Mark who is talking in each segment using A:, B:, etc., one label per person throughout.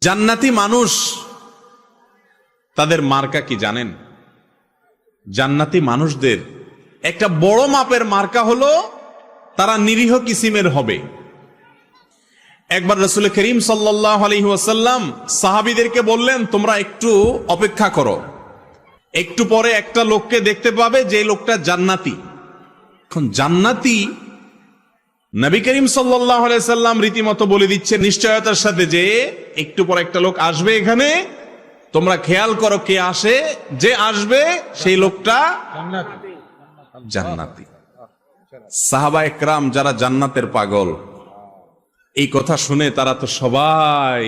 A: জান্নাতি মানুষ তাদের মার্কা কি জানেন? জান্নাতি মানুষদের একটা বড় মাপের মার্কা হলো তারা নিরীহ কিসিমের হবে। একবার রাসূল করিম সাল্লাল্লাহু আলাইহি ওয়াসাল্লাম সাহাবীদেরকে বললেন, তোমরা একটু অপেক্ষা করো, একটু পরে একটা লোককে দেখতে পাবে যে লোকটা জান্নাতি। এখন জান্নাতি নবী করিম সাল্লাল্লাহু আলাইহি ওয়াসাল্লাম রীতিমতো বলে দিচ্ছে নিশ্চয়তার সাথে যে একটু পর একটা লোক আসবে এখানে, তোমরা খেয়াল করো কে আসে, যে আসবে সেই লোকটা জান্নাতি। সাহাবা একরাম যারা জান্নাতের পাগল, এই কথা শুনে তারা তো সবাই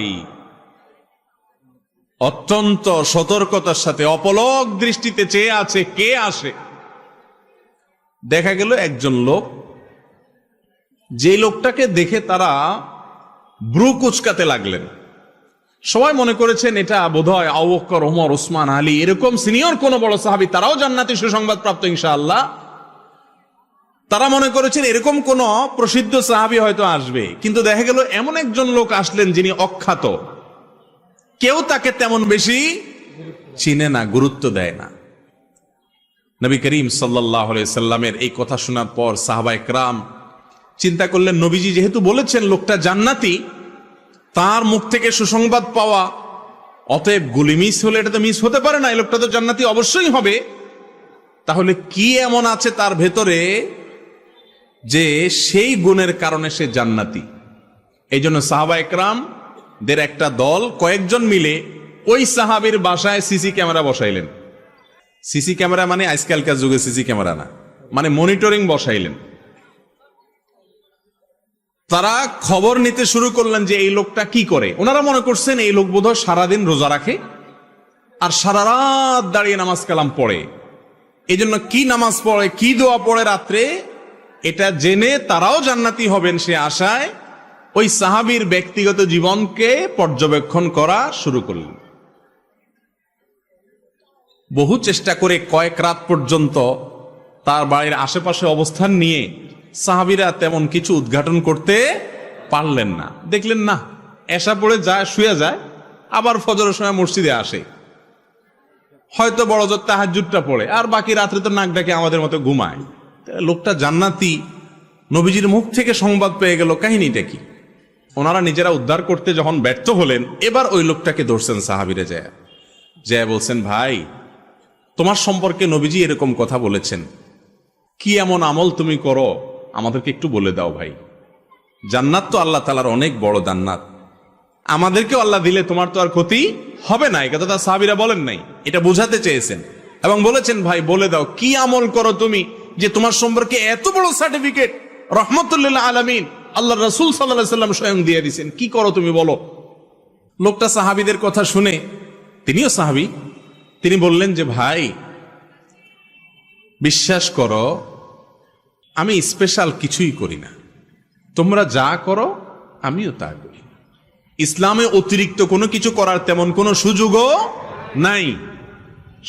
A: অত্যন্ত সতর্কতার সাথে অপলক দৃষ্টিতে চেয়ে আছে কে আসে। দেখা গেল একজন লোক, যে লোকটাকে দেখে তারা ব্রু কুচকাতে লাগলেন। সবাই মনে করেছেন এটা বোধহয় আবু বকর, ওমর, ওসমান, আলী, এরকম সিনিয়র কোন বড় সাহাবী, তারাও জান্নাতি সুসংবাদ প্রাপ্ত ইনশাআল্লাহ। তারা মনে করেছেন এরকম কোন প্রসিদ্ধ সাহাবী হয়তো আসবে, কিন্তু দেখা গেল এমন একজন লোক আসলেন যিনি অখ্যাত, কেউ তাকে তেমন বেশি চিনে না, গুরুত্ব দেয় না। নবী করিম সাল্লাল্লাহু আলাইহি সাল্লামের এই কথা শোনার পর সাহাবা একরাম চিন্তা করলেন, নবীজি যেহেতু বলেছেন লোকটা জান্নাতি, তার মুখ থেকে সুসংবাদ পাওয়া, অতএব গুলি মিস হলে এটা তো মিস হতে পারে না, এই লোকটা তো জান্নাতি অবশ্যই হবে। তাহলে কি এমন আছে তার ভেতরে যে সেই গুণের কারণে সে জান্নাতি? এই জন্য সাহাবা একরাম দের একটা দল কয়েকজন মিলে ওই সাহাবীর বাসায় সিসি ক্যামেরা বসাইলেন। সিসি ক্যামেরা মানে আজকালকার যুগে সিসি ক্যামেরা না, মানে মনিটরিং বসাইলেন। তারা খবর নিতে শুরু করলেন যে এই লোকটা কি করে। ওনারা মনে করছেন এই লোক বোধহয় সারাদিন রোজা রাখে আর সারা রাত দাঁড়িয়ে নামাজ কালাম পড়ে, এই জন্য কি নামাজ পড়ে, কি দোয়া পড়ে রাত্রে, এটা জেনে তারাও জান্নাতি হবেন সে আশায় ওই সাহাবীর ব্যক্তিগত জীবনকে পর্যবেক্ষণ করা শুরু করলেন। বহু চেষ্টা করে কয়েক রাত পর্যন্ত তার বাড়ির আশেপাশে অবস্থান নিয়ে সাহাবীরা তেমন কিছু উদ্ঘাটন করতে পারলেন না। দেখলেন না, এশা পড়ে যায়, শুয়ে যায়, আবার ফজরের সময় মসজিদে আসে, হয়তো বড় জোর তাহাজ্জুদটা পড়ে, আর বাকি রাত্রে তো নাক ডাকে আমাদের মতো ঘুমায়। লোকটা জান্নাতি, নবীজির মুখ থেকে সংবাদ পেয়ে গেল, কাহিনীটা কি? ওনারা নিজেরা উদ্ধার করতে যখন ব্যর্থ হলেন, এবার ওই লোকটাকে ধরছেন সাহাবীরা, যায় বলছেন, ভাই তোমার সম্পর্কে নবীজি এরকম কথা বলেছেন, কি এমন আমল তুমি করো আমাদেরকে একটু বলে দাও ভাই। জান্নাত তো আল্লাহ তাআলার অনেক বড় জান্নাত, আমাদেরকেও আল্লাহ দিলে তোমার তো আর ক্ষতি হবে না। এই কথাটা সাহাবীরা বলেন নাই, এটা বোঝাতে চেয়েছেন এবং বলেছেন ভাই বলে দাও কি আমল করো তুমি যে তোমার সম্পর্কে এত বড় সার্টিফিকেট রাহমাতুল লিল আলামিন আল্লাহর রাসূল সাল্লাল্লাহু আলাইহি ওয়াসাল্লাম স্বয়ং দিয়ে দিয়েছেন, কি করো তুমি বলো। লোকটা সাহাবীদের কথা শুনে, তিনিও সাহাবী, তিনি বললেন যে ভাই বিশ্বাস করো আমি স্পেশাল কিছুই করি না, তোমরা যা করো আমিও তা করি। ইসলামে অতিরিক্ত কোনো কিছু করার তেমন কোনো সুযোগও নাই,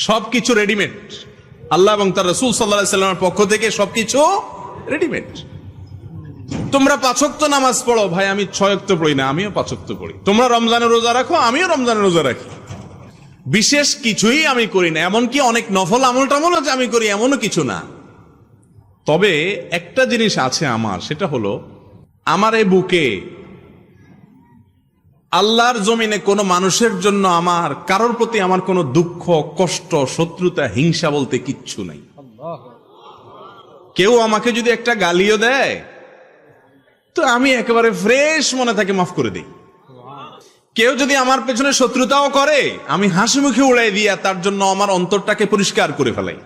A: সবকিছু রেডিমেড। আল্লাহ এবং তার রাসূল সাল্লাল্লাহু আলাইহি ওয়াসাল্লামের পক্ষ থেকে সবকিছু রেডিমেড। তোমরা 5 ওয়াক্ত নামাজ পড়ো, ভাই আমি 6 ওয়াক্ত পড়ি না, আমিও 5 ওয়াক্ত পড়ি। তোমরা রমজানের রোজা রাখো, আমিও রমজানের রোজা রাখি। বিশেষ কিছুই আমি করি না, এমনকি অনেক নফল আমল টামলও যে আমি করি এমনও কিছু না। তবে একটা জিনিস আছে আমার, সেটা হলো আমার এই বুকে আল্লাহর জমিনে কোনো মানুষের জন্য আমার কারোর প্রতি আমার কোনো দুঃখ, কষ্ট, শত্রুতা, হিংসা বলতে কিচ্ছু নাই। কেউ আমাকে যদি একটা গালিও দেয় তো আমি একেবারে ফ্রেশ মনে থাকে মাফ করে দিই। কেউ যদি আমার পেছনে শত্রুতাও করে আমি হাসি মুখে উড়াই দিয়া তার জন্য আমার অন্তরটাকে পরিষ্কার করে ফেলাই।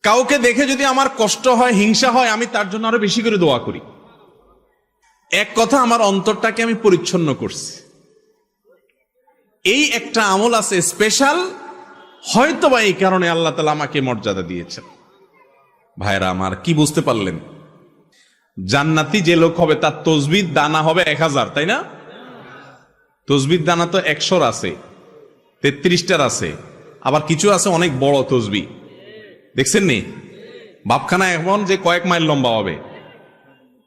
A: কাউকে দেখে যদি আমার কষ্ট হয়, হিংসা হয়, আমি তার জন্য আরো বেশি করে দোয়া করি। এক কথা, আমার অন্তরটাকে আমি পরিচ্ছন্ন করছি। এই একটা আমল আছে স্পেশাল, হয়তো বা এই কারণে আল্লাহ তাআলা আমাকে মর্যাদা দিয়েছেন। ভাইরা আমার, কি বুঝতে পারলেন? জান্নাতি যে লোক হবে তার তসবিহ দানা হবে 1000, তাই না? তসবিহ দানা তো 100 আছে, 33টার আছে, আবার কিছু আছে অনেক বড় তসবিহ, দেখছেন নি? বাপখানা এমন যে কয়েক মাইল লম্বা হবে।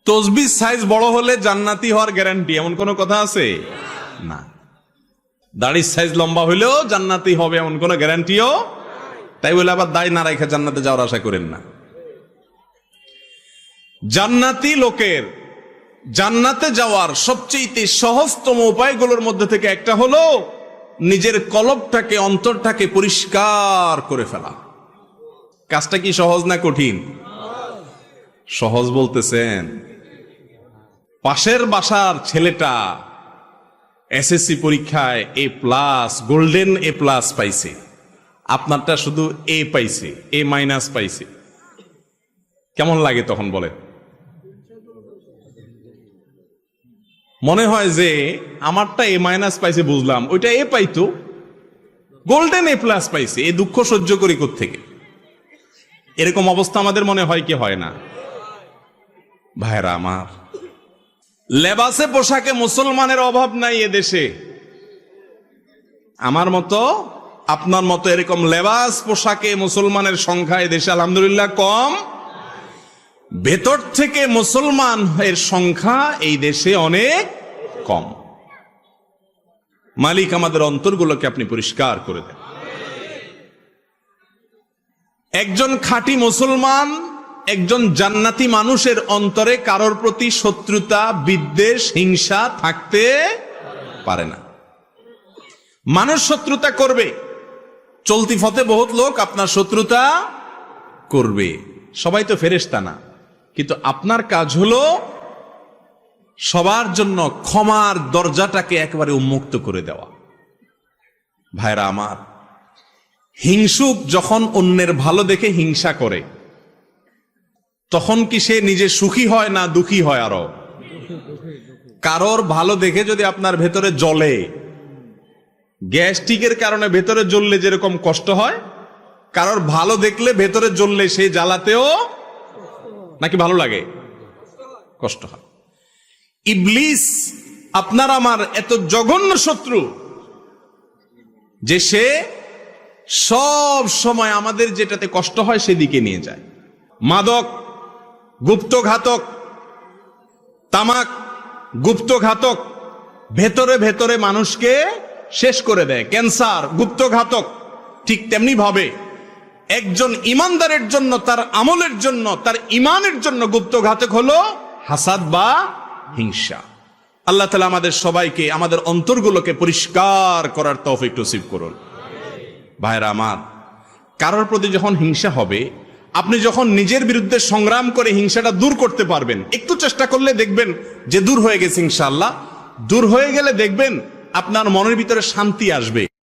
A: তসবিহ সাইজ বড় হলে জান্নাতি হওয়ার গ্যারান্টি, এমন কোন কথা আছে? না। দাড়ির সাইজ লম্বা হইলেও জান্নাতি হবে এমন কোনো গ্যারান্টিও, তাই বলে আবার দাড়ি না রেখে জান্নাতে যাওয়ার আশা করেন না। জান্নাতি লোকের জান্নাতে যাওয়ার সবচেয়ে সহজতম উপায়গুলোর মধ্যে থেকে একটা হলো নিজের কলবটাকে, অন্তরটাকে পরিষ্কার করে ফেলা। কাজটা কি সহজ না কঠিন? সহজ বলতেছেন? পাশের বাসার ছেলেটা এসএসসি পরীক্ষায় A+, গোল্ডেন A+ পাইছে, আপনারটা শুধু A পাইছে, A- পাইছে, কেমন লাগে তখন বলে? মনে হয় যে আমারটা A- পাইছে বুঝলাম, ওইটা A পাইতো, গোল্ডেন A+ পাইছে, এই দুঃখ সহ্য করি কোত্থেকে? এরকম অবস্থা আমাদের মনে হয় কি হয় না? ভাইরা আমার, লেবাসে পোশাকে মুসলমানের অভাব নাই এদেশে। আমার মতো আপনার মতো এরকম লেবাস পোশাকে মুসলমানের সংখ্যা এদেশে আলহামদুলিল্লাহ কম। ভেতর থেকে মুসলমান এর সংখ্যা এই দেশে অনেক কম। মালিক আমাদের অন্তরগুলোকে আপনি পরিষ্কার করে দেন। একজন খাঁটি মুসলমান, একজন জান্নাতি মানুষের অন্তরে কারোর প্রতি শত্রুতা, বিদ্বেষ, হিংসা থাকতে পারে না। মানুষ শত্রুতা করবে, চলতি পথে বহুত লোক আপনার শত্রুতা করবে, সবাই তো ফেরেশতা না, কিন্তু আপনার কাজ হলো সবার জন্য ক্ষমার দরজাটাকে একেবারে উন্মুক্ত করে দেওয়া। ভাইরা আমার, হিংসুক যখন অন্যের ভালো দেখে হিংসা করে, তখন কি সে নিজে সুখী হয় না দুঃখী হয়? আরো কারোর ভালো দেখে যদি আপনার ভেতরে জ্বলে, গ্যাস্ট্রিকের কারণে ভেতরে জ্বললে যেরকম কষ্ট হয়, কারোর ভালো দেখলে ভেতরে জ্বললে সে জ্বালাতেও নাকি ভালো লাগে? কষ্ট হয়। ইবলিস আপনার আমার এত জঘন্য শত্রু যে সে সব সময় আমাদের যেটাতে কষ্ট হয় সেদিকে নিয়ে যায়। মাদক গুপ্তঘাতক, তামাক গুপ্তঘাতক, ভেতরে ভেতরে মানুষকে শেষ করে দেয়। ক্যান্সার গুপ্তঘাতক। ঠিক তেমনি ভাবে একজন ইমানদারের জন্য, তার আমলের জন্য, তার ইমানের জন্য গুপ্তঘাতক হলো হাসাদ বা হিংসা। আল্লাহ তাআলা আমাদের সবাইকে, আমাদের অন্তরগুলোকে পরিষ্কার করার তৌফিক নসিব করুন। ভাইরা আমার, কারোর প্রতি যখন হিংসা হবে, আপনি যখন নিজের বিরুদ্ধে সংগ্রাম করে হিংসাটা দূর করতে পারবেন, একটু চেষ্টা করলে দেখবেন যে দূর হয়ে গেছে ইনশাআল্লাহ। দূর হয়ে গেলে দেখবেন আপনার মনের ভিতরে শান্তি আসবে।